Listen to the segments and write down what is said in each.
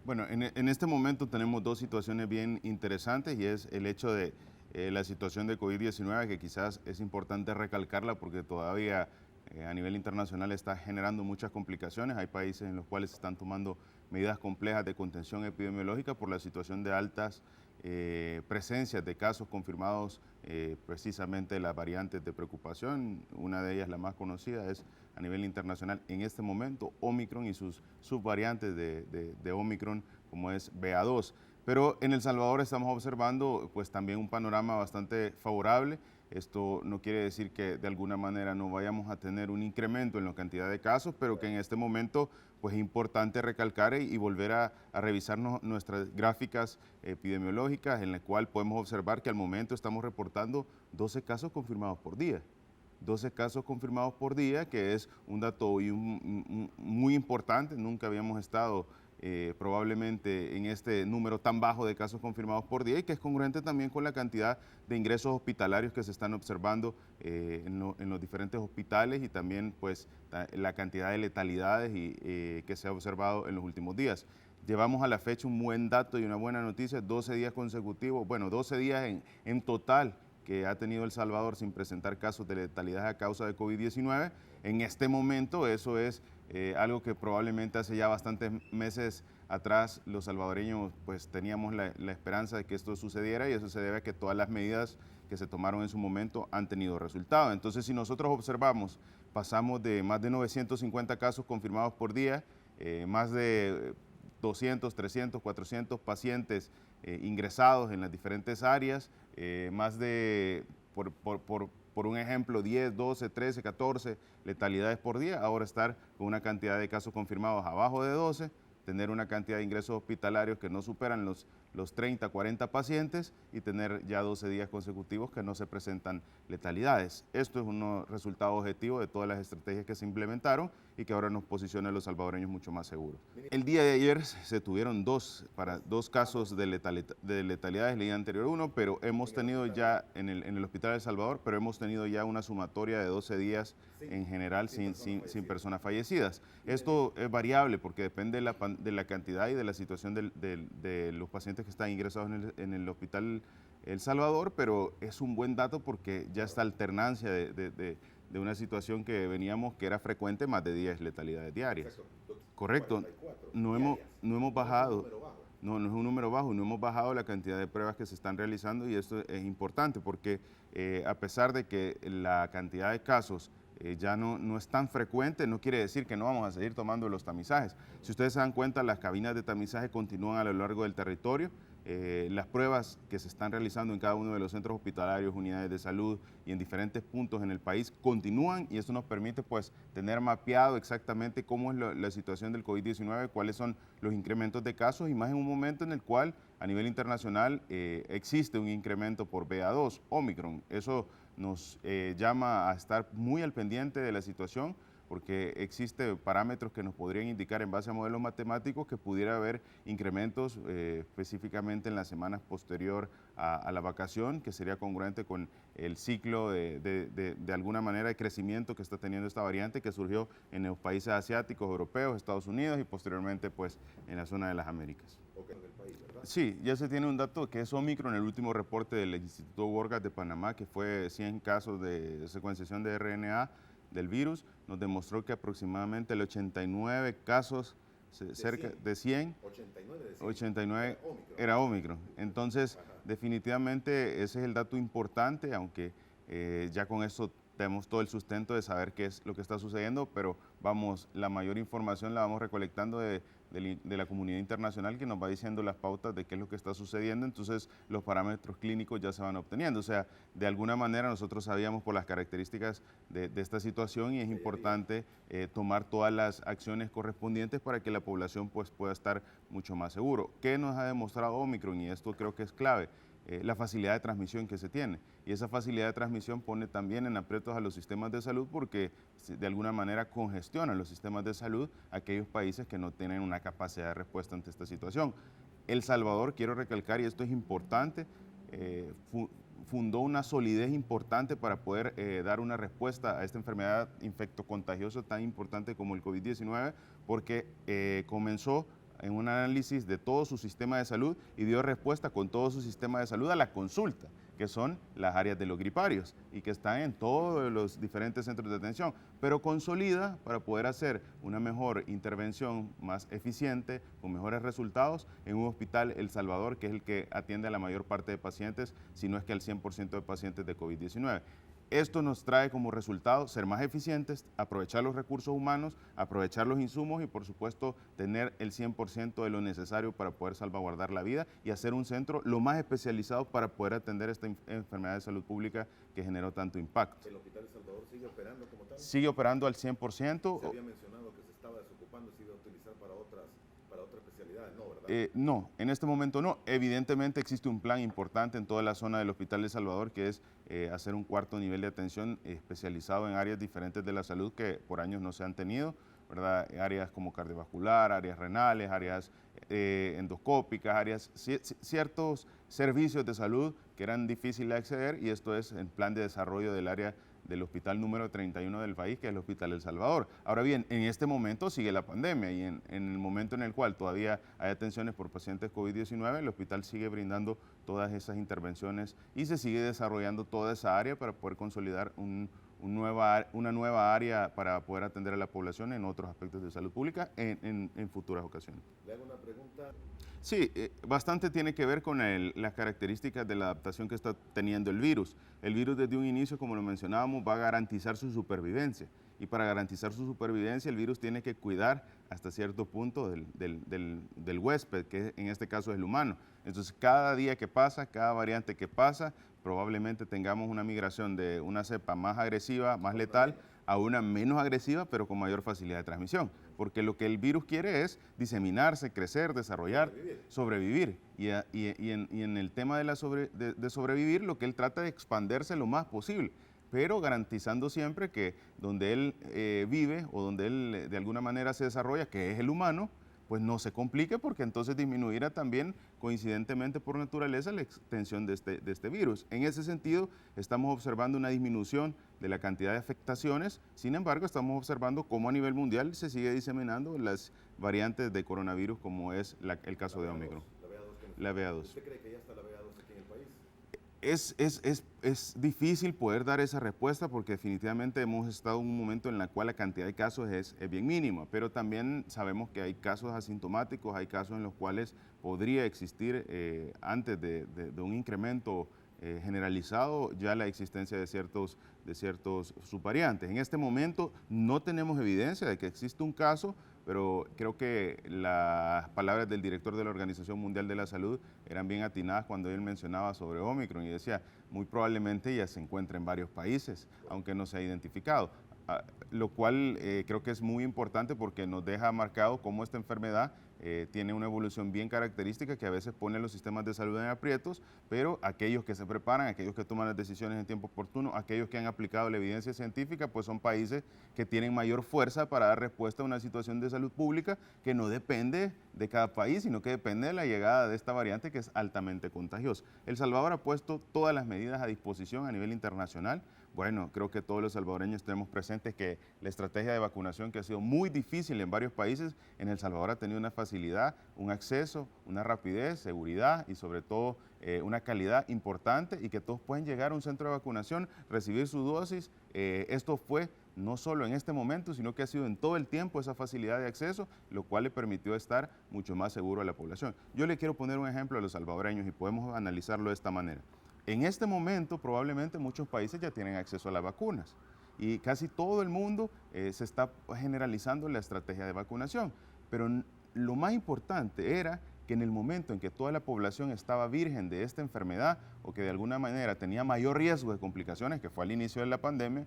Bueno, en este momento tenemos dos situaciones bien interesantes y es el hecho de la situación de COVID-19, que quizás es importante recalcarla porque todavía a nivel internacional está generando muchas complicaciones. Hay países en los cuales se están tomando medidas complejas de contención epidemiológica por la situación de altas presencias de casos confirmados, precisamente las variantes de preocupación. Una de ellas, la más conocida, es a nivel internacional en este momento Omicron y sus subvariantes de Omicron, como es BA2. Pero en El Salvador estamos observando pues también un panorama bastante favorable. Esto no quiere decir que de alguna manera no vayamos a tener un incremento en la cantidad de casos, pero que en este momento pues es importante recalcar y volver a revisar nuestras gráficas epidemiológicas, en la cual podemos observar que al momento estamos reportando 12 casos confirmados por día. 12 casos confirmados por día, que es un dato muy importante. Nunca habíamos estado probablemente en este número tan bajo de casos confirmados por día y que es congruente también con la cantidad de ingresos hospitalarios que se están observando en los diferentes hospitales y también pues la cantidad de letalidades que se ha observado en los últimos días. Llevamos a la fecha un buen dato y una buena noticia, 12 días consecutivos, bueno, 12 días en total que ha tenido El Salvador sin presentar casos de letalidad a causa de COVID-19. En este momento eso es algo que probablemente hace ya bastantes meses atrás los salvadoreños pues teníamos la esperanza de que esto sucediera y eso se debe a que todas las medidas que se tomaron en su momento han tenido resultado. Entonces, si nosotros observamos, pasamos de más de 950 casos confirmados por día, más de 200, 300, 400 pacientes ingresados en las diferentes áreas, más de, por un ejemplo, 10, 12, 13, 14 letalidades por día, ahora estar con una cantidad de casos confirmados abajo de 12, tener una cantidad de ingresos hospitalarios que no superan los 30, 40 pacientes y tener ya 12 días consecutivos que no se presentan letalidades. Esto es un resultado objetivo de todas las estrategias que se implementaron y que ahora nos posiciona a los salvadoreños mucho más seguros. El día de ayer se tuvieron dos casos de letalidades, el día anterior uno, pero hemos tenido ya en el Hospital de El Salvador, pero hemos tenido ya una sumatoria de 12 días en general sin personas fallecidas. Esto es variable porque depende de la cantidad y de la situación de los pacientes que están ingresados en el Hospital El Salvador, pero es un buen dato porque ya esta alternancia de una situación que veníamos, que era frecuente, más de 10 letalidades diarias. Correcto, no hemos bajado, no es un número bajo, no hemos bajado la cantidad de pruebas que se están realizando y esto es importante porque a pesar de que la cantidad de casos ya no es tan frecuente, no quiere decir que no vamos a seguir tomando los tamizajes. Si ustedes se dan cuenta, las cabinas de tamizaje continúan a lo largo del territorio. Las pruebas que se están realizando en cada uno de los centros hospitalarios, unidades de salud y en diferentes puntos en el país continúan y esto nos permite pues tener mapeado exactamente cómo es la situación del COVID-19, cuáles son los incrementos de casos y más en un momento en el cual a nivel internacional existe un incremento por BA2, Omicron. Eso nos llama a estar muy al pendiente de la situación porque existen parámetros que nos podrían indicar en base a modelos matemáticos que pudiera haber incrementos específicamente en las semanas posterior a la vacación, que sería congruente con el ciclo de alguna manera de crecimiento que está teniendo esta variante que surgió en los países asiáticos, europeos, Estados Unidos y posteriormente pues en la zona de las Américas. Sí, ya se tiene un dato que es Omicron, el último reporte del Instituto Gorgas de Panamá, que fue 100 casos de secuenciación de RNA del virus, nos demostró que aproximadamente el 89 casos, cerca de 100, 89 era Omicron. Entonces, definitivamente ese es el dato importante, aunque ya con eso tenemos todo el sustento de saber qué es lo que está sucediendo, pero la mayor información la vamos recolectando de la comunidad internacional que nos va diciendo las pautas de qué es lo que está sucediendo, entonces los parámetros clínicos ya se van obteniendo. O sea, de alguna manera nosotros sabíamos por las características de esta situación y es importante tomar todas las acciones correspondientes para que la población pues, pueda estar mucho más seguro. ¿Qué nos ha demostrado Omicron? Y esto creo que es clave. La facilidad de transmisión que se tiene. Y esa facilidad de transmisión pone también en aprietos a los sistemas de salud porque de alguna manera congestiona los sistemas de salud aquellos países que no tienen una capacidad de respuesta ante esta situación. El Salvador, quiero recalcar, y esto es importante, fundó una solidez importante para poder dar una respuesta a esta enfermedad infectocontagiosa tan importante como el COVID-19 porque comenzó en un análisis de todo su sistema de salud y dio respuesta con todo su sistema de salud a la consulta, que son las áreas de los griparios y que están en todos los diferentes centros de atención, pero consolida para poder hacer una mejor intervención más eficiente, con mejores resultados, en un hospital El Salvador, que es el que atiende a la mayor parte de pacientes, si no es que al 100% de pacientes de COVID-19. Esto nos trae como resultado ser más eficientes, aprovechar los recursos humanos, aprovechar los insumos y por supuesto tener el 100% de lo necesario para poder salvaguardar la vida y hacer un centro lo más especializado para poder atender esta enfermedad de salud pública que generó tanto impacto. ¿El Hospital El Salvador sigue operando como tal? Sigue operando al 100%. Se había mencionado que se estaba desocupando, se iba a utilizar para otras especialidades, ¿no, verdad? No, en este momento no. Evidentemente existe un plan importante en toda la zona del Hospital de Salvador que es hacer un cuarto nivel de atención especializado en áreas diferentes de la salud que por años no se han tenido, ¿verdad? Áreas como cardiovascular, áreas renales, áreas endoscópicas, ciertos servicios de salud que eran difíciles de acceder y esto es en plan de desarrollo del área del hospital número 31 del país, que es el Hospital El Salvador. Ahora bien, en este momento sigue la pandemia y en el momento en el cual todavía hay atenciones por pacientes COVID-19, el hospital sigue brindando todas esas intervenciones y se sigue desarrollando toda esa área para poder consolidar una nueva área para poder atender a la población en otros aspectos de salud pública en futuras ocasiones. Le hago una pregunta. Sí, bastante tiene que ver con las características de la adaptación que está teniendo el virus. El virus desde un inicio, como lo mencionábamos, va a garantizar su supervivencia. Y para garantizar su supervivencia, el virus tiene que cuidar hasta cierto punto del huésped, que en este caso es el humano. Entonces, cada día que pasa, cada variante que pasa, probablemente tengamos una migración de una cepa más agresiva, más letal, a una menos agresiva, pero con mayor facilidad de transmisión. Porque lo que el virus quiere es diseminarse, crecer, desarrollar, sobrevivir. Y en el tema de sobrevivir, lo que él trata de expandirse lo más posible, pero garantizando siempre que donde él vive o donde él de alguna manera se desarrolla, que es el humano, pues no se complique porque entonces disminuirá también coincidentemente por naturaleza la extensión de este virus. En ese sentido, estamos observando una disminución de la cantidad de afectaciones, sin embargo, estamos observando cómo a nivel mundial se sigue diseminando las variantes de coronavirus como es el caso de Omicron. La BA2. ¿Usted cree que ya está la BA2 aquí en el país? Es difícil poder dar esa respuesta porque definitivamente hemos estado en un momento en el cual la cantidad de casos es bien mínima, pero también sabemos que hay casos asintomáticos, hay casos en los cuales podría existir antes de un incremento generalizado ya la existencia de ciertos subvariantes. En este momento no tenemos evidencia de que existe un caso, pero creo que las palabras del director de la Organización Mundial de la Salud eran bien atinadas cuando él mencionaba sobre Omicron y decía, muy probablemente ya se encuentra en varios países, aunque no se ha identificado, lo cual creo que es muy importante porque nos deja marcado cómo esta enfermedad tiene una evolución bien característica que a veces pone los sistemas de salud en aprietos, pero aquellos que se preparan, aquellos que toman las decisiones en tiempo oportuno, aquellos que han aplicado la evidencia científica, pues son países que tienen mayor fuerza para dar respuesta a una situación de salud pública que no depende de cada país, sino que depende de la llegada de esta variante que es altamente contagiosa. El Salvador ha puesto todas las medidas a disposición a nivel internacional. Bueno, creo que todos los salvadoreños tenemos presentes que la estrategia de vacunación que ha sido muy difícil en varios países, en El Salvador ha tenido una facilidad, un acceso, una rapidez, seguridad y sobre todo una calidad importante y que todos pueden llegar a un centro de vacunación, recibir su dosis. Esto fue no solo en este momento, sino que ha sido en todo el tiempo esa facilidad de acceso, lo cual le permitió estar mucho más seguro a la población. Yo le quiero poner un ejemplo a los salvadoreños y podemos analizarlo de esta manera. En este momento probablemente muchos países ya tienen acceso a las vacunas y casi todo el mundo se está generalizando la estrategia de vacunación, pero lo más importante era que en el momento en que toda la población estaba virgen de esta enfermedad o que de alguna manera tenía mayor riesgo de complicaciones, que fue al inicio de la pandemia,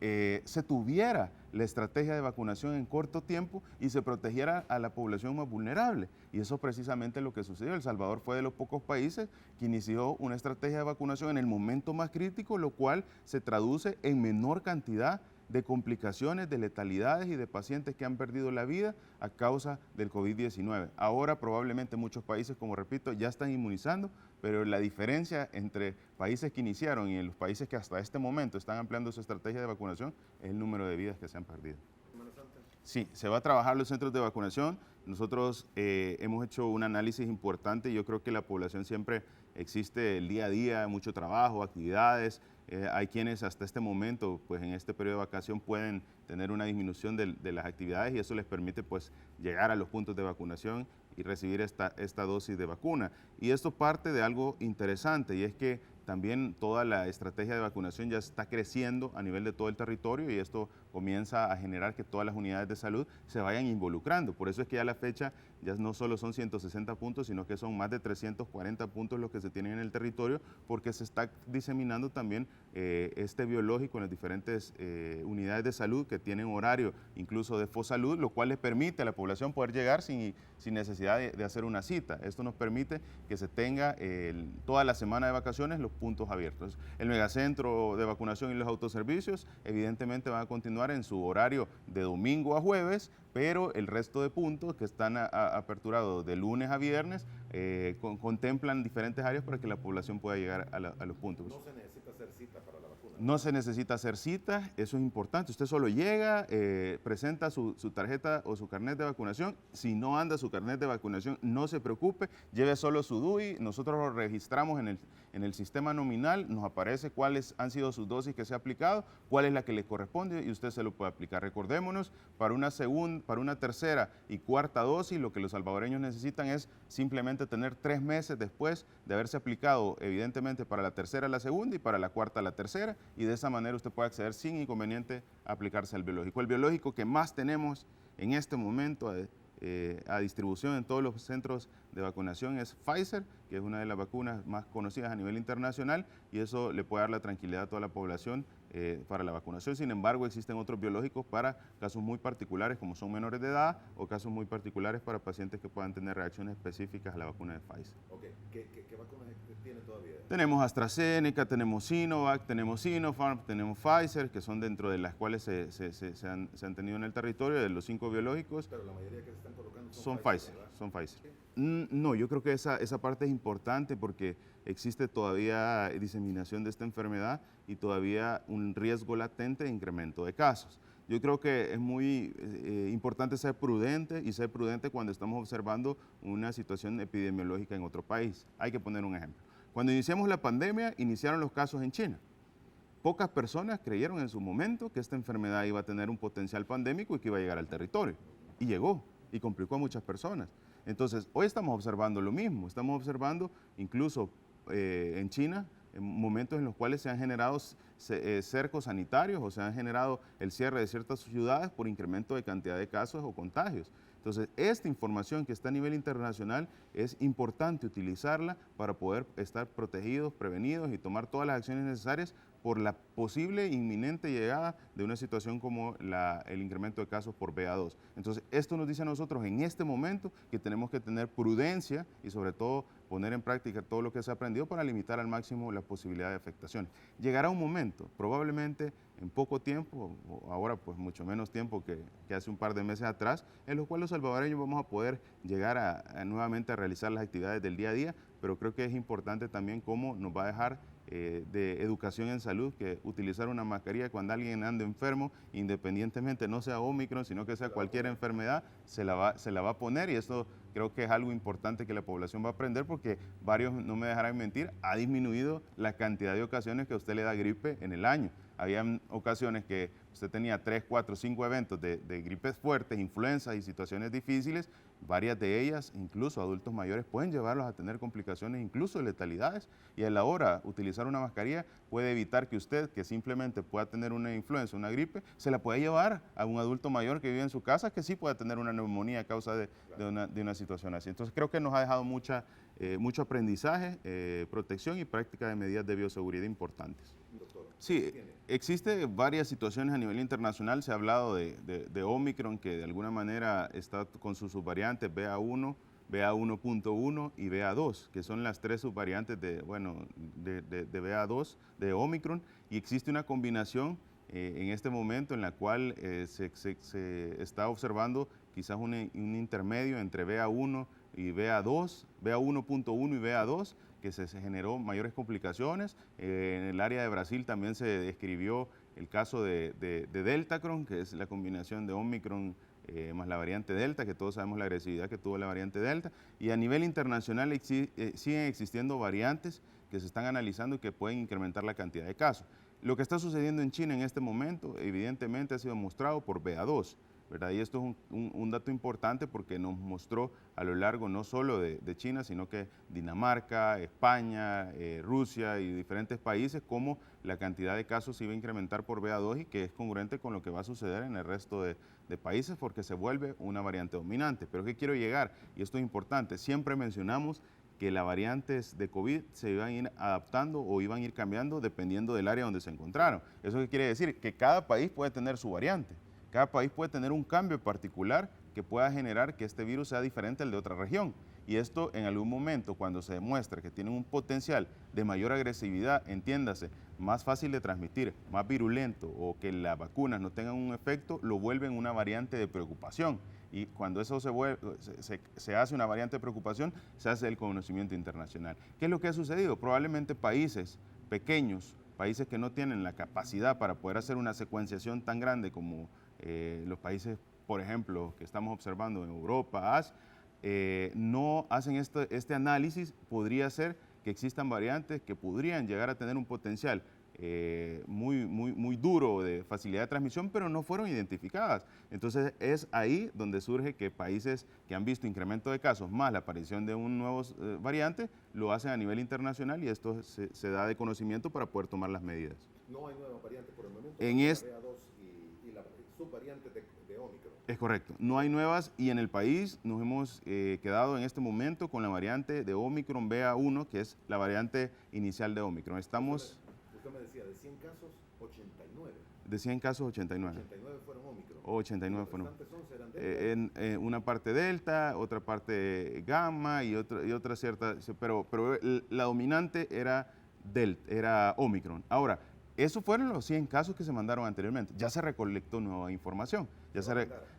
se tuviera la estrategia de vacunación en corto tiempo y se protegiera a la población más vulnerable. Y eso precisamente es lo que sucedió. El Salvador fue de los pocos países que inició una estrategia de vacunación en el momento más crítico, lo cual se traduce en menor cantidad de complicaciones, de letalidades y de pacientes que han perdido la vida a causa del COVID-19. Ahora probablemente muchos países, como repito, ya están inmunizando, pero la diferencia entre países que iniciaron y en los países que hasta este momento están ampliando su estrategia de vacunación es el número de vidas que se han perdido. Sí, se va a trabajar los centros de vacunación nosotros hemos hecho un análisis importante y yo creo que la población siempre existe el día a día, mucho trabajo, actividades. Hay quienes hasta este momento, pues en este periodo de vacación pueden tener una disminución de las actividades y eso les permite pues llegar a los puntos de vacunación y recibir esta dosis de vacuna. Y esto parte de algo interesante y es que también toda la estrategia de vacunación ya está creciendo a nivel de todo el territorio y esto comienza a generar que todas las unidades de salud se vayan involucrando. Por eso es que ya la fecha ya no solo son 160 puntos, sino que son más de 340 puntos los que se tienen en el territorio, porque se está diseminando también este biológico en las diferentes unidades de salud que tienen horario incluso de FOSalud, lo cual les permite a la población poder llegar sin necesidad de hacer una cita. Esto nos permite que se tenga toda la semana de vacaciones los puntos abiertos. El megacentro de vacunación y los autoservicios evidentemente van a continuar en su horario de domingo a jueves, pero el resto de puntos que están aperturados de lunes a viernes contemplan diferentes áreas para que la población pueda llegar a los puntos. No se necesita hacer cita para la vacuna. No se necesita hacer cita, eso es importante. Usted solo llega, presenta su tarjeta o su carnet de vacunación. Si no anda su carnet de vacunación, no se preocupe, lleve solo su DUI. Nosotros lo registramos en el sistema nominal, nos aparece cuáles han sido sus dosis que se ha aplicado, cuál es la que le corresponde y usted se lo puede aplicar. Recordémonos, para una tercera y cuarta dosis, lo que los salvadoreños necesitan es simplemente tener 3 meses después de haberse aplicado, evidentemente, para la tercera la segunda y para la cuarta la tercera, y de esa manera usted puede acceder sin inconveniente a aplicarse al biológico. El biológico que más tenemos en este momento a distribución en todos los centros de vacunación es Pfizer, que es una de las vacunas más conocidas a nivel internacional, y eso le puede dar la tranquilidad a toda la población para la vacunación. Sin embargo, existen otros biológicos para casos muy particulares, como son menores de edad, o casos muy particulares para pacientes que puedan tener reacciones específicas a la vacuna de Pfizer. Okay. ¿Qué vacunas tiene todavía? Tenemos AstraZeneca, tenemos Sinovac, tenemos Sinopharm, tenemos Pfizer, que son dentro de las cuales se han tenido en el territorio, de los 5 biológicos. Pero la mayoría que se están colocando son Pfizer. Son Pfizer. No, yo creo que esa parte es importante porque existe todavía diseminación de esta enfermedad y todavía un riesgo latente de incremento de casos. Yo creo que es muy importante ser prudente y ser prudente cuando estamos observando una situación epidemiológica en otro país. Hay que poner un ejemplo. Cuando iniciamos la pandemia, iniciaron los casos en China. Pocas personas creyeron en su momento que esta enfermedad iba a tener un potencial pandémico y que iba a llegar al territorio. Y llegó y complicó a muchas personas. Entonces, hoy estamos observando lo mismo. Estamos observando incluso en China momentos en los cuales se han generado cercos sanitarios o se han generado el cierre de ciertas ciudades por incremento de cantidad de casos o contagios. Entonces, esta información que está a nivel internacional es importante utilizarla para poder estar protegidos, prevenidos y tomar todas las acciones necesarias por la posible inminente llegada de una situación como el incremento de casos por BA2. Entonces, esto nos dice a nosotros en este momento que tenemos que tener prudencia y sobre todo poner en práctica todo lo que se ha aprendido para limitar al máximo la posibilidad de afectaciones. Llegará un momento, probablemente en poco tiempo, o ahora pues mucho menos tiempo que hace un par de meses atrás, en los cuales los salvadoreños vamos a poder llegar nuevamente a realizar las actividades del día a día, pero creo que es importante también cómo nos va a dejar de educación en salud, que utilizar una mascarilla cuando alguien anda enfermo, independientemente no sea Omicron, sino que sea cualquier enfermedad, se la va a poner, y esto creo que es algo importante que la población va a aprender porque varios, no me dejarán mentir, ha disminuido la cantidad de ocasiones que a usted le da gripe en el año. Habían ocasiones que usted tenía 3, 4, 5 eventos de gripes fuertes, influencias y situaciones difíciles, varias de ellas, incluso adultos mayores, pueden llevarlos a tener complicaciones, incluso letalidades, y a la hora utilizar una mascarilla puede evitar que usted, que simplemente pueda tener una influenza, una gripe, se la puede llevar a un adulto mayor que vive en su casa, que sí pueda tener una neumonía a causa de una situación así. Entonces creo que nos ha dejado mucho aprendizaje, protección y práctica de medidas de bioseguridad importantes. Doctor, sí, existe varias situaciones a nivel internacional. Se ha hablado de Omicron, que de alguna manera está con sus subvariantes BA1, BA1.1 y BA2, que son las 3 subvariantes de BA2, de Omicron, y existe una combinación en este momento en la cual se está observando quizás un intermedio entre BA1 y BA2, BA1.1 y BA2, que se generó mayores complicaciones. En el área de Brasil también se describió el caso de Deltacron, que es la combinación de Omicron más la variante Delta, que todos sabemos la agresividad que tuvo la variante Delta. Y a nivel internacional siguen existiendo variantes que se están analizando y que pueden incrementar la cantidad de casos. Lo que está sucediendo en China en este momento, evidentemente, ha sido mostrado por BA2, ¿verdad? Y esto es un dato importante porque nos mostró a lo largo no solo de China, sino que Dinamarca, España, Rusia y diferentes países, cómo la cantidad de casos se iba a incrementar por BA2 y que es congruente con lo que va a suceder en el resto de países porque se vuelve una variante dominante. Pero ¿qué quiero llegar? Y esto es importante, siempre mencionamos que las variantes de COVID se iban a ir adaptando o iban a ir cambiando dependiendo del área donde se encontraron. ¿Eso qué quiere decir? Que cada país puede tener su variante. Cada país puede tener un cambio particular que pueda generar que este virus sea diferente al de otra región. Y esto en algún momento, cuando se demuestra que tienen un potencial de mayor agresividad, entiéndase, más fácil de transmitir, más virulento o que las vacunas no tengan un efecto, lo vuelven una variante de preocupación. Y cuando eso se hace una variante de preocupación, se hace el conocimiento internacional. ¿Qué es lo que ha sucedido? Probablemente países pequeños, países que no tienen la capacidad para poder hacer una secuenciación tan grande como los países, por ejemplo, que estamos observando en Europa, Asia, no hacen este análisis. Podría ser que existan variantes que podrían llegar a tener un potencial muy duro de facilidad de transmisión, pero no fueron identificadas. Entonces es ahí donde surge que países que han visto incremento de casos más la aparición de un nuevo variante, lo hacen a nivel internacional y esto se da de conocimiento para poder tomar las medidas. No hay nueva variante por el momento, en la BA2 y la subvariante de Omicron. Es correcto, no hay nuevas y en el país nos hemos quedado en este momento con la variante de Omicron BA1, que es la variante inicial de Omicron. Estamos... Usted me decía, de 100 casos, 89. De 100 casos, 89. 89 fueron Omicron. 89 fueron. Los restantes 11 eran Delta. Una parte Delta, otra parte Gamma y otra cierta... Pero la dominante era Delta, era Omicron. Ahora, esos fueron los 100 casos que se mandaron anteriormente. Ya se recolectó nueva información.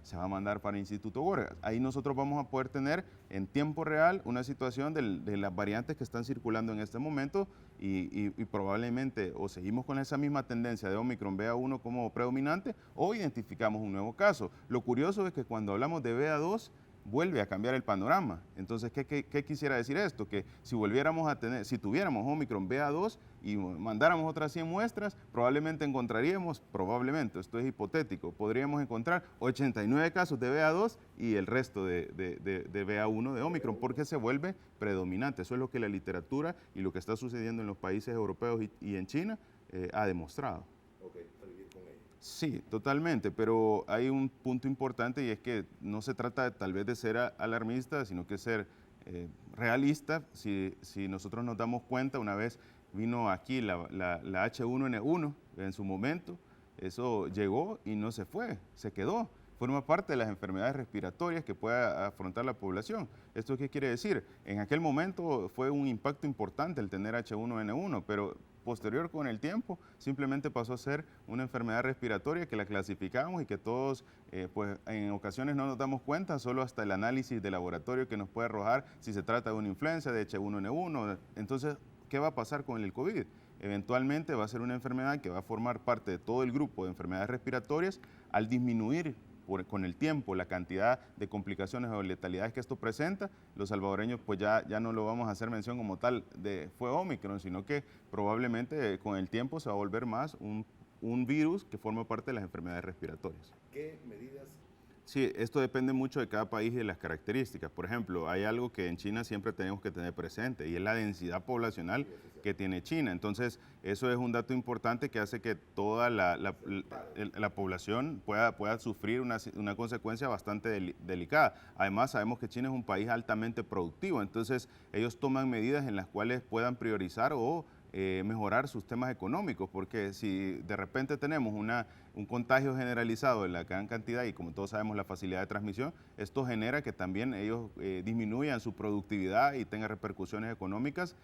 Se va a mandar para el Instituto Gorgas. Ahí nosotros vamos a poder tener en tiempo real una situación de las variantes que están circulando en este momento y probablemente o seguimos con esa misma tendencia de Omicron BA1 como predominante o identificamos un nuevo caso. Lo curioso es que cuando hablamos de BA2 vuelve a cambiar el panorama. Entonces, ¿qué quisiera decir esto? Que si volviéramos a tener, si tuviéramos Omicron BA2 y mandáramos otras 100 muestras, probablemente esto es hipotético, podríamos encontrar 89 casos de BA2 y el resto de BA1 de Omicron, porque se vuelve predominante. Eso es lo que la literatura y lo que está sucediendo en los países europeos y en China ha demostrado. Sí, totalmente, pero hay un punto importante y es que no se trata tal vez de ser alarmista, sino que ser realista. Si nosotros nos damos cuenta, una vez vino aquí la H1N1 en su momento, eso llegó y no se fue, se quedó. Forma parte de las enfermedades respiratorias que puede afrontar la población. ¿Esto qué quiere decir? En aquel momento fue un impacto importante el tener H1N1, pero posterior con el tiempo simplemente pasó a ser una enfermedad respiratoria que la clasificamos y que todos pues en ocasiones no nos damos cuenta, solo hasta el análisis de laboratorio que nos puede arrojar si se trata de una influenza de H1N1. Entonces, ¿qué va a pasar con el COVID? Eventualmente va a ser una enfermedad que va a formar parte de todo el grupo de enfermedades respiratorias. Al disminuir con el tiempo la cantidad de complicaciones o letalidades que esto presenta, los salvadoreños pues ya no lo vamos a hacer mención como tal de fue Omicron, sino que probablemente con el tiempo se va a volver más un virus que forma parte de las enfermedades respiratorias. ¿Qué medidas? Sí, esto depende mucho de cada país y de las características. Por ejemplo, hay algo que en China siempre tenemos que tener presente y es la densidad poblacional que tiene China. Entonces, eso es un dato importante que hace que toda la población pueda sufrir una consecuencia bastante delicada. Además, sabemos que China es un país altamente productivo, entonces ellos toman medidas en las cuales puedan priorizar o mejorar sus temas económicos, porque si de repente tenemos un contagio generalizado en la gran cantidad y como todos sabemos la facilidad de transmisión, esto genera que también ellos disminuyan su productividad y tengan repercusiones económicas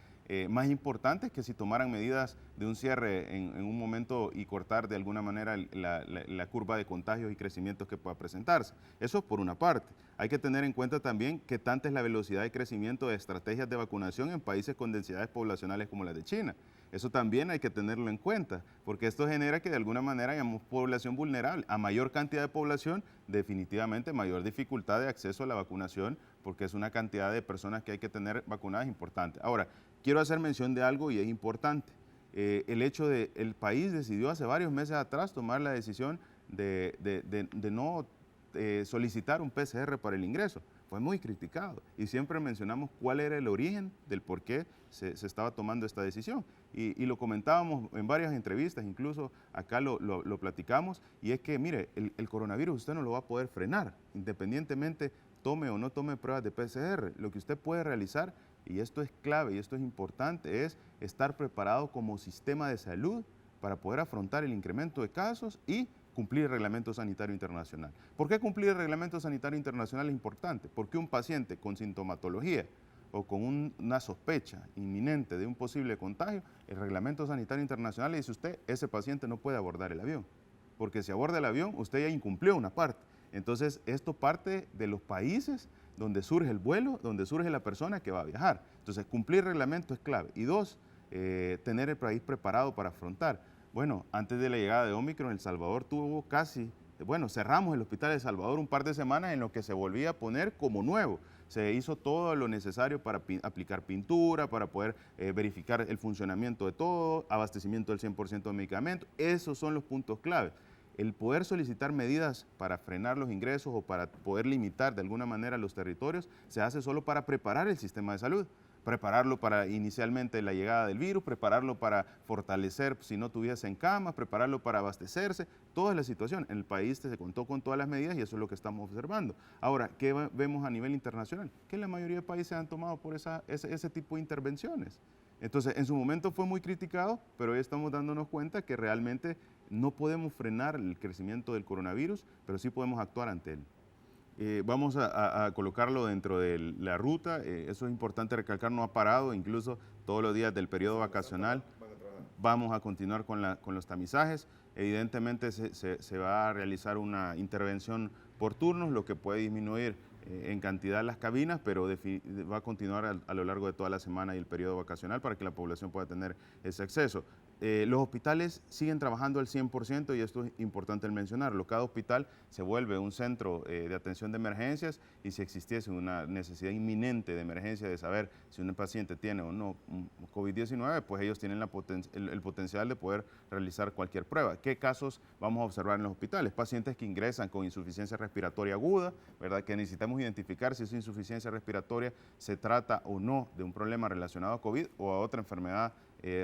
más importantes que si tomaran medidas de un cierre en un momento y cortar de alguna manera la curva de contagios y crecimientos que pueda presentarse. Eso por una parte. Hay que tener en cuenta también qué tanta es la velocidad de crecimiento de estrategias de vacunación en países con densidades poblacionales como las de China. Eso también hay que tenerlo en cuenta, porque esto genera que de alguna manera hayamos población vulnerable. A mayor cantidad de población, definitivamente mayor dificultad de acceso a la vacunación, porque es una cantidad de personas que hay que tener vacunadas importante. Ahora, quiero hacer mención de algo y es importante. El hecho de el país decidió hace varios meses atrás tomar la decisión de no solicitar un PCR para el ingreso. Fue muy criticado y siempre mencionamos cuál era el origen del por qué se estaba tomando esta decisión. Y lo comentábamos en varias entrevistas, incluso acá lo platicamos, y es que, mire, el coronavirus usted no lo va a poder frenar, independientemente tome o no tome pruebas de PCR. Lo que usted puede realizar, y esto es clave y esto es importante, es estar preparado como sistema de salud para poder afrontar el incremento de casos y cumplir el reglamento sanitario internacional. ¿Por qué cumplir el reglamento sanitario internacional es importante? Porque un paciente con sintomatología o con una sospecha inminente de un posible contagio, el reglamento sanitario internacional le dice a usted, ese paciente no puede abordar el avión, porque si aborda el avión, usted ya incumplió una parte. Entonces, esto parte de los países donde surge el vuelo, donde surge la persona que va a viajar. Entonces, cumplir reglamento es clave. Y dos, tener el país preparado para afrontar. Bueno, antes de la llegada de Omicron, El Salvador tuvo cerramos el hospital de El Salvador un par de semanas en lo que se volvía a poner como nuevo. Se hizo todo lo necesario para aplicar pintura, para poder verificar el funcionamiento de todo, abastecimiento del 100% de medicamentos. Esos son los puntos clave. El poder solicitar medidas para frenar los ingresos o para poder limitar de alguna manera los territorios se hace solo para preparar el sistema de salud. Prepararlo para inicialmente la llegada del virus, prepararlo para fortalecer si no tuviese en cama, prepararlo para abastecerse, toda la situación. En el país se contó con todas las medidas y eso es lo que estamos observando. Ahora, ¿qué vemos a nivel internacional? Que la mayoría de países han tomado por ese tipo de intervenciones. Entonces, en su momento fue muy criticado, pero hoy estamos dándonos cuenta que realmente no podemos frenar el crecimiento del coronavirus, pero sí podemos actuar ante él. Vamos a colocarlo dentro de la ruta, eso es importante recalcar, no ha parado, incluso todos los días del periodo vacacional vamos a continuar con los tamizajes. Evidentemente se va a realizar una intervención por turnos, lo que puede disminuir en cantidad las cabinas, pero va a continuar a lo largo de toda la semana y el periodo vacacional para que la población pueda tener ese acceso. Los hospitales siguen trabajando al 100% y esto es importante el mencionarlo. Cada hospital se vuelve un centro de atención de emergencias y si existiese una necesidad inminente de emergencia de saber si un paciente tiene o no COVID-19, pues ellos tienen el potencial de poder realizar cualquier prueba. ¿Qué casos vamos a observar en los hospitales? Pacientes que ingresan con insuficiencia respiratoria aguda, ¿verdad? Que necesitamos identificar si esa insuficiencia respiratoria se trata o no de un problema relacionado a COVID o a otra enfermedad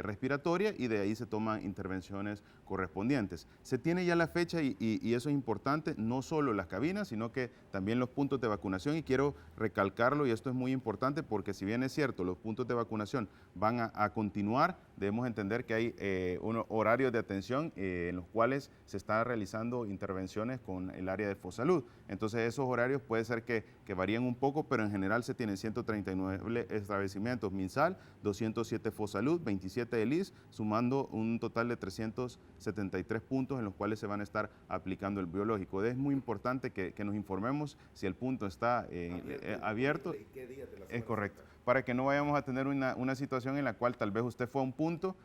respiratoria y de ahí se toman intervenciones correspondientes. Se tiene ya la fecha y eso es importante, no solo las cabinas, sino que también los puntos de vacunación y quiero recalcarlo y esto es muy importante porque si bien es cierto, los puntos de vacunación van a continuar, debemos entender que hay unos horarios de atención en los cuales se está realizando intervenciones con el área de Fosalud. Entonces esos horarios puede ser que varían un poco, pero en general se tienen 139 establecimientos MinSal, 207 Fosalud, 27 de LIS, sumando un total de 373 puntos en los cuales se van a estar aplicando el biológico. Es muy importante que nos informemos si el punto está abierto. ¿Y qué día de la Es semana correcto, está? para que no vayamos a tener una situación en la cual tal vez usted fue a un punto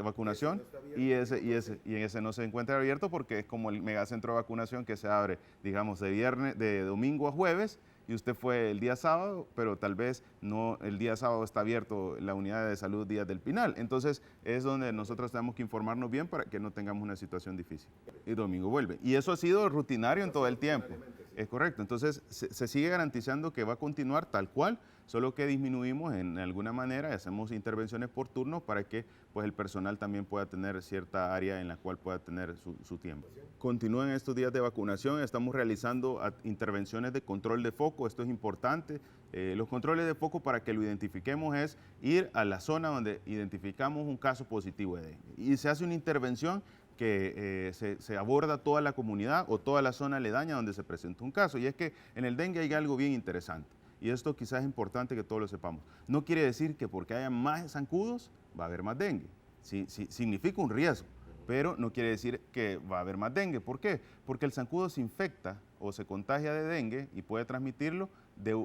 vacunación y ese no se encuentra abierto porque es como el megacentro de vacunación que se abre, digamos, de domingo a jueves y usted fue el día sábado, pero tal vez no el día sábado está abierto la unidad de salud Díaz del Pinal. Entonces es donde nosotros tenemos que informarnos bien para que no tengamos una situación difícil. Y domingo vuelve. Y eso ha sido rutinario en todo el tiempo. Es correcto. Entonces se sigue garantizando que va a continuar tal cual, solo que disminuimos en alguna manera y hacemos intervenciones por turno para que pues, el personal también pueda tener cierta área en la cual pueda tener su tiempo. Continúan estos días de vacunación, estamos realizando intervenciones de control de foco, esto es importante. Los controles de foco para que lo identifiquemos es ir a la zona donde identificamos un caso positivo de dengue y se hace una intervención que se aborda toda la comunidad o toda la zona aledaña donde se presenta un caso. Y es que en el dengue hay algo bien interesante. y esto quizás es importante que todos lo sepamos, no quiere decir que porque haya más zancudos va a haber más dengue. Sí, significa un riesgo, pero no quiere decir que va a haber más dengue. ¿Por qué? Porque el zancudo se infecta o se contagia de dengue y puede transmitirlo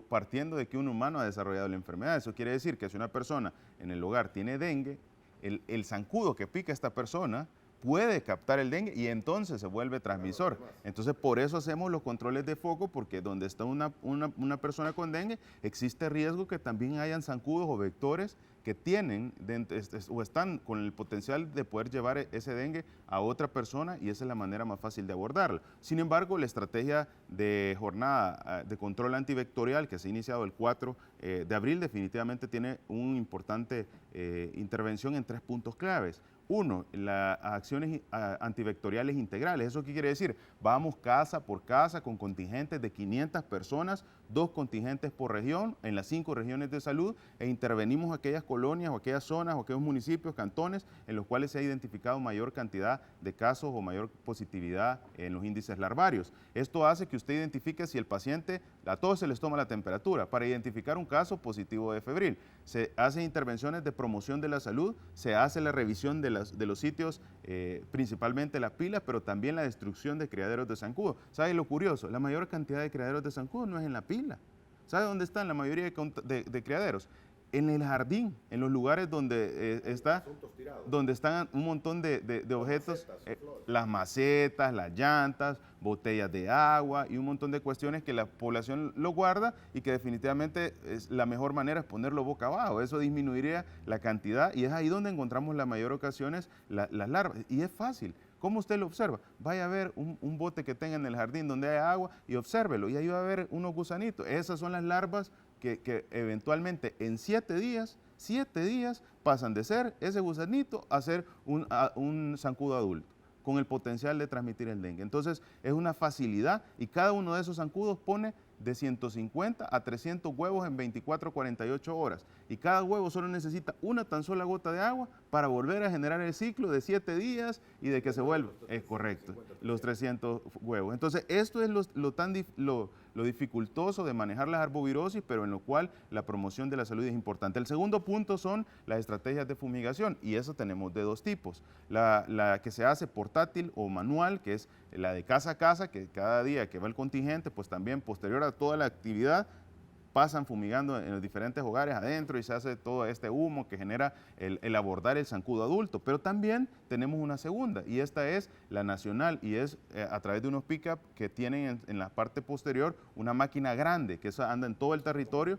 partiendo de que un humano ha desarrollado la enfermedad. Eso quiere decir que si una persona en el hogar tiene dengue, el zancudo que pica a esta persona puede captar el dengue y entonces se vuelve transmisor. Entonces, por eso hacemos los controles de foco, porque donde está una persona con dengue, existe riesgo que también hayan zancudos o vectores que tienen o están con el potencial de poder llevar ese dengue a otra persona, y esa es la manera más fácil de abordarlo. Sin embargo, la estrategia de jornada de control antivectorial que se ha iniciado el 4 de abril definitivamente tiene una importante intervención en 3 puntos claves. Uno, las acciones antivectoriales integrales. ¿Eso qué quiere decir? Vamos casa por casa con contingentes de 500 personas, 2 contingentes por región, en las 5 regiones de salud, e intervenimos aquellas colonias o aquellas zonas o aquellos municipios, cantones, en los cuales se ha identificado mayor cantidad de casos o mayor positividad en los índices larvarios. Esto hace que usted identifique si el paciente, a todos se les toma la temperatura, para identificar un caso positivo de febril. Se hacen intervenciones de promoción de la salud, se hace la revisión de los sitios, principalmente las pilas, pero también la destrucción de criaderos de zancudo. ¿Sabe lo curioso? La mayor cantidad de criaderos de zancudo no es en la pila. ¿Sabe dónde están la mayoría de criaderos? En el jardín, en los lugares donde están un montón de objetos, las macetas, las llantas, botellas de agua y un montón de cuestiones que la población lo guarda, y que definitivamente la mejor manera es ponerlo boca abajo. Eso disminuiría la cantidad, y es ahí donde encontramos la mayor ocasiones las larvas. Y es fácil. ¿Cómo usted lo observa? Vaya a ver un bote que tenga en el jardín donde haya agua y obsérvelo, y ahí va a haber unos gusanitos. Esas son las larvas que eventualmente en 7 días pasan de ser ese gusanito a ser un zancudo adulto, con el potencial de transmitir el dengue. Entonces, es una facilidad, y cada uno de esos zancudos pone de 150 a 300 huevos en 24 a 48 horas. Y cada huevo solo necesita una tan sola gota de agua para volver a generar el ciclo de 7 días y de que se vuelva. Es correcto, los 300 huevos. Entonces, esto es lo dificultoso de manejar las arbovirosis, pero en lo cual la promoción de la salud es importante. El segundo punto son las estrategias de fumigación, y eso tenemos de 2 tipos. La que se hace portátil o manual, que es la de casa a casa, que cada día que va el contingente, pues también posterior a toda la actividad, pasan fumigando en los diferentes hogares adentro, y se hace todo este humo que genera el abordar el zancudo adulto. Pero también tenemos una segunda, y esta es la nacional, y es a través de unos pick-up que tienen en la parte posterior una máquina grande, que esa anda en todo el territorio,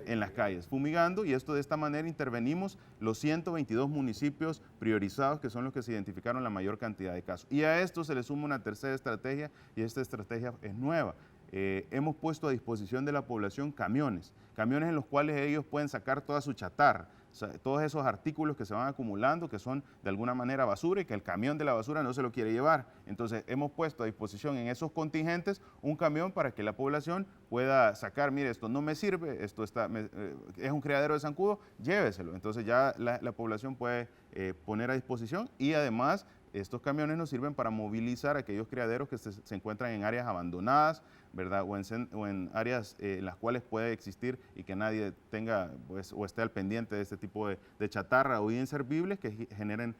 en las calles, fumigando, y esto de esta manera intervenimos los 122 municipios priorizados, que son los que se identificaron la mayor cantidad de casos. Y a esto se le suma una tercera estrategia, y esta estrategia es nueva. Hemos puesto a disposición de la población camiones en los cuales ellos pueden sacar toda su chatarra, o sea, todos esos artículos que se van acumulando, que son de alguna manera basura, y que el camión de la basura no se lo quiere llevar. Entonces, hemos puesto a disposición en esos contingentes un camión para que la población pueda sacar: mire, esto no me sirve, esto es un criadero de zancudo, lléveselo. Entonces ya la población puede poner a disposición, y además estos camiones nos sirven para movilizar aquellos criaderos que se encuentran en áreas abandonadas, ¿verdad? O en áreas en las cuales puede existir y que nadie tenga, pues, o esté al pendiente de este tipo de chatarra o inservibles que generen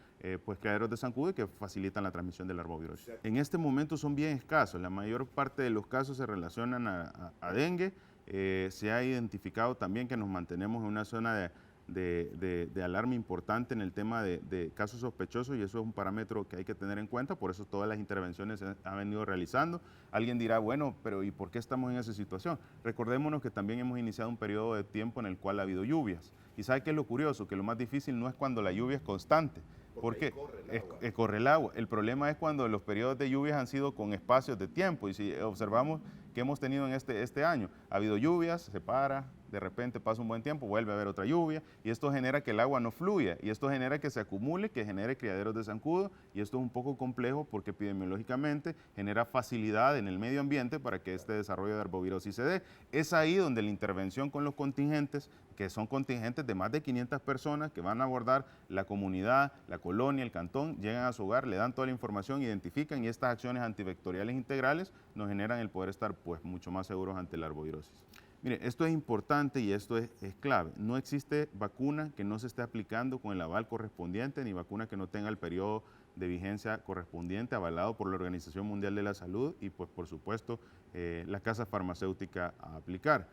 pues criaderos de zancudo y que facilitan la transmisión del arbovirosis. En este momento son bien escasos. La mayor parte de los casos se relacionan a dengue. Se ha identificado también que nos mantenemos en una zona de alarma importante en el tema de casos sospechosos, y eso es un parámetro que hay que tener en cuenta. Por eso todas las intervenciones se han venido realizando. Alguien dirá: bueno, pero ¿y por qué estamos en esa situación? Recordémonos que también hemos iniciado un periodo de tiempo en el cual ha habido lluvias. ¿Y sabe qué es lo curioso? Que lo más difícil no es cuando la lluvia es constante, porque corre el agua. El problema es cuando los periodos de lluvias han sido con espacios de tiempo, y si observamos que hemos tenido en este año, ha habido lluvias, se para, de repente pasa un buen tiempo, vuelve a haber otra lluvia, y esto genera que el agua no fluya, y esto genera que se acumule, que genere criaderos de zancudo, y esto es un poco complejo porque epidemiológicamente genera facilidad en el medio ambiente para que este desarrollo de arbovirosis se dé. Es ahí donde la intervención con los contingentes, que son contingentes de más de 500 personas que van a abordar la comunidad, la colonia, el cantón, llegan a su hogar, le dan toda la información, identifican, y estas acciones antivectoriales integrales nos generan el poder estar pues mucho más seguros ante la arbovirosis. Mire, esto es importante y esto es clave. No existe vacuna que no se esté aplicando con el aval correspondiente, ni vacuna que no tenga el periodo de vigencia correspondiente avalado por la Organización Mundial de la Salud y, pues, por supuesto, la casa farmacéutica a aplicar.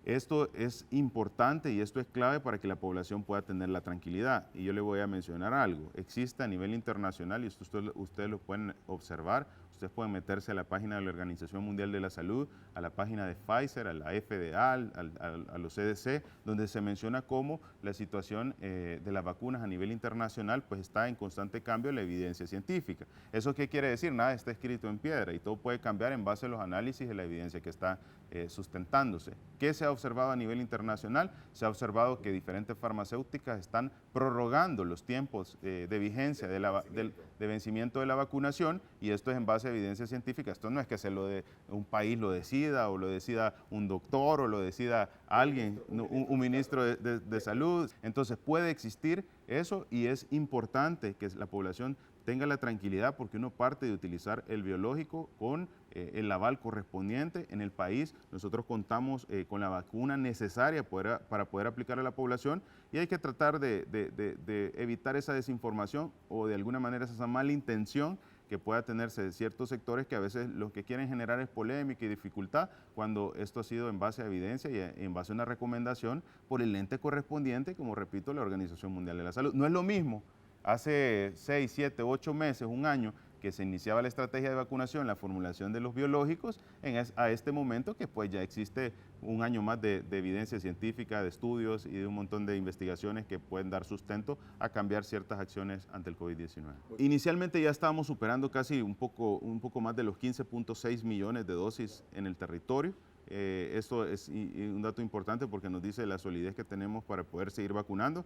Esto es importante y esto es clave para que la población pueda tener la tranquilidad. Y yo le voy a mencionar algo. Existe a nivel internacional, y esto ustedes lo pueden observar, ustedes pueden meterse a la página de la Organización Mundial de la Salud, a la página de Pfizer, a la FDA, a los CDC, donde se menciona cómo la situación de las vacunas a nivel internacional pues está en constante cambio en la evidencia científica. ¿Eso qué quiere decir? Nada está escrito en piedra y todo puede cambiar en base a los análisis de la evidencia que está sustentándose. ¿Qué se ha observado a nivel internacional? Se ha observado que diferentes farmacéuticas están prorrogando los tiempos de vigencia de vencimiento de la vacunación, y esto es en base a evidencia científica. Esto no es que un país lo decida o lo decida un doctor o lo decida alguien, un ministro de salud. Entonces puede existir eso y es importante que la población tenga la tranquilidad porque uno parte de utilizar el biológico con el aval correspondiente en el país. Nosotros contamos con la vacuna necesaria para poder aplicar a la población y hay que tratar de evitar esa desinformación o de alguna manera esa mala intención que pueda tenerse de ciertos sectores que a veces lo que quieren generar es polémica y dificultad, cuando esto ha sido en base a evidencia y en base a una recomendación por el ente correspondiente, como repito, la Organización Mundial de la Salud. No es lo mismo hace 6, 7, 8 meses, un año, que se iniciaba la estrategia de vacunación, la formulación de los biológicos, a este momento que pues ya existe un año más de evidencia científica, de estudios y de un montón de investigaciones que pueden dar sustento a cambiar ciertas acciones ante el COVID-19. Inicialmente ya estábamos superando casi un poco más de los 15.6 millones de dosis en el territorio. Esto es un dato importante porque nos dice la solidez que tenemos para poder seguir vacunando.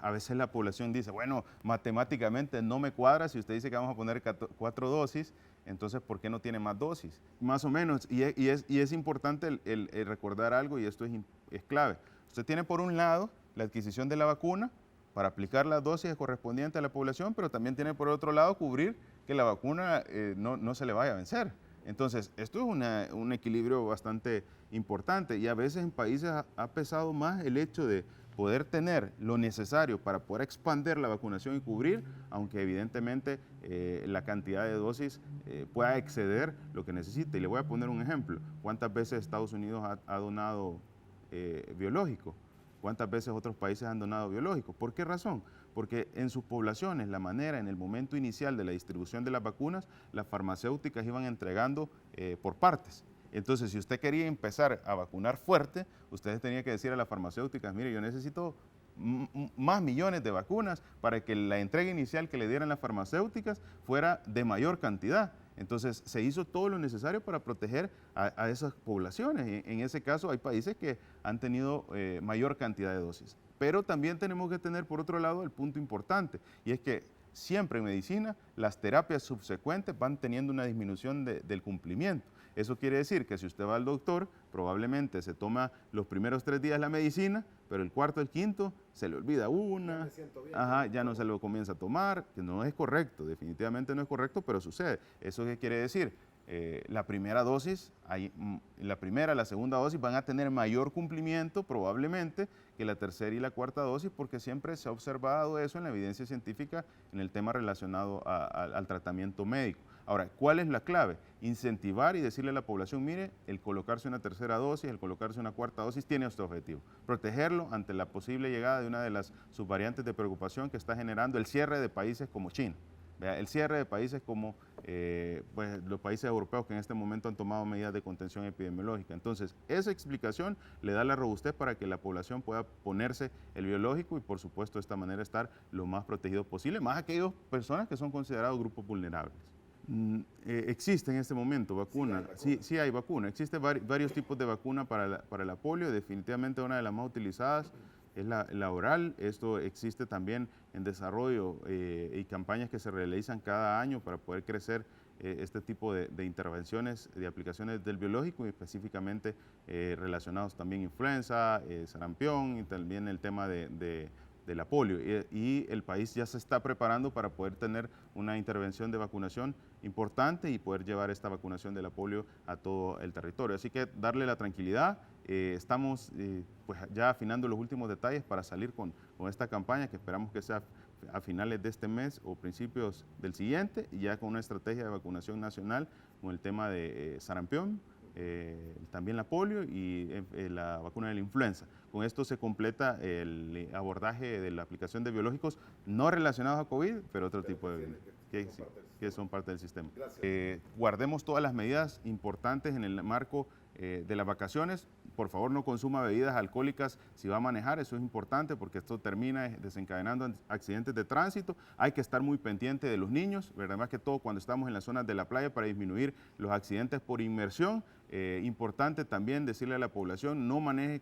A veces la población dice, bueno, matemáticamente no me cuadra, si usted dice que vamos a poner 4 dosis, entonces ¿por qué no tiene más dosis? Más o menos, y es importante el recordar algo, y esto es clave. Usted tiene por un lado la adquisición de la vacuna para aplicar las dosis correspondientes a la población, pero también tiene por otro lado cubrir que la vacuna no se le vaya a vencer. Entonces, esto es un equilibrio bastante importante y a veces en países ha pesado más el hecho de poder tener lo necesario para poder expandir la vacunación y cubrir, aunque evidentemente la cantidad de dosis pueda exceder lo que necesita. Y le voy a poner un ejemplo. ¿Cuántas veces Estados Unidos ha donado biológicos? ¿Cuántas veces otros países han donado biológicos? ¿Por qué razón? Porque en sus poblaciones, la manera, en el momento inicial de la distribución de las vacunas, las farmacéuticas iban entregando por partes. Entonces, si usted quería empezar a vacunar fuerte, usted tenía que decir a las farmacéuticas, mire, yo necesito más millones de vacunas para que la entrega inicial que le dieran las farmacéuticas fuera de mayor cantidad. Entonces, se hizo todo lo necesario para proteger a esas poblaciones. En ese caso, hay países que han tenido mayor cantidad de dosis. Pero también tenemos que tener, por otro lado, el punto importante, y es que siempre en medicina las terapias subsecuentes van teniendo una disminución del cumplimiento. Eso quiere decir que si usted va al doctor, probablemente se toma los primeros 3 días la medicina, pero el cuarto, el quinto, se le olvida una, ya no se lo comienza a tomar, que no es correcto, definitivamente no es correcto, pero sucede. ¿Eso qué quiere decir? La primera dosis, la segunda dosis van a tener mayor cumplimiento probablemente que la tercera y la cuarta dosis, porque siempre se ha observado eso en la evidencia científica en el tema relacionado al tratamiento médico. Ahora, ¿cuál es la clave? Incentivar y decirle a la población, mire, el colocarse una tercera dosis, el colocarse una cuarta dosis tiene este objetivo, protegerlo ante la posible llegada de una de las subvariantes de preocupación que está generando el cierre de países como China. El cierre de países como pues, los países europeos que en este momento han tomado medidas de contención epidemiológica. Entonces, esa explicación le da la robustez para que la población pueda ponerse el biológico y, por supuesto, de esta manera estar lo más protegidos posible, más aquellas personas que son considerados grupos vulnerables. Existe en este momento vacuna, sí hay vacuna, existen varios tipos de vacuna para la polio, definitivamente una de las más utilizadas es la oral. Esto existe también en desarrollo y campañas que se realizan cada año para poder crecer este tipo de intervenciones, de aplicaciones del biológico y específicamente relacionados también influenza, sarampión y también el tema de de la polio y el país ya se está preparando para poder tener una intervención de vacunación importante y poder llevar esta vacunación de la polio a todo el territorio. Así que darle la tranquilidad, estamos pues ya afinando los últimos detalles para salir con esta campaña que esperamos que sea a finales de este mes o principios del siguiente, y ya con una estrategia de vacunación nacional con el tema de sarampión, también la polio y la vacuna de la influenza. Con esto se completa el abordaje de la aplicación de biológicos no relacionados a COVID, pero otro tipo de que son parte del sistema. Guardemos todas las medidas importantes en el marco de las vacaciones. Por favor, no consuma bebidas alcohólicas si va a manejar, eso es importante porque esto termina desencadenando accidentes de tránsito. Hay que estar muy pendiente de los niños, ¿verdad? Más que todo cuando estamos en las zonas de la playa para disminuir los accidentes por inmersión. Importante también decirle a la población, no maneje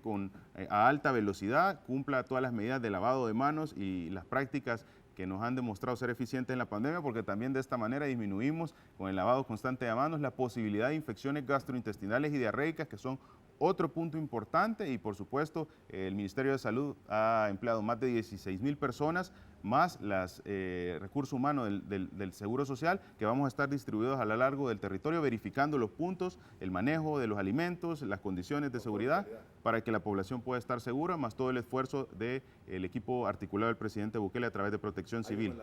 a alta velocidad, cumpla todas las medidas de lavado de manos y las prácticas que nos han demostrado ser eficientes en la pandemia, porque también de esta manera disminuimos con el lavado constante de manos la posibilidad de infecciones gastrointestinales y diarreicas, que son otro punto importante. Y por supuesto el Ministerio de Salud ha empleado más de 16,000 personas, más los recursos humanos del Seguro Social, que vamos a estar distribuidos a lo largo del territorio, verificando los puntos, el manejo de los alimentos, las condiciones de seguridad, para que la población pueda estar segura, más todo el esfuerzo del equipo articulado del presidente Bukele a través de Protección Civil.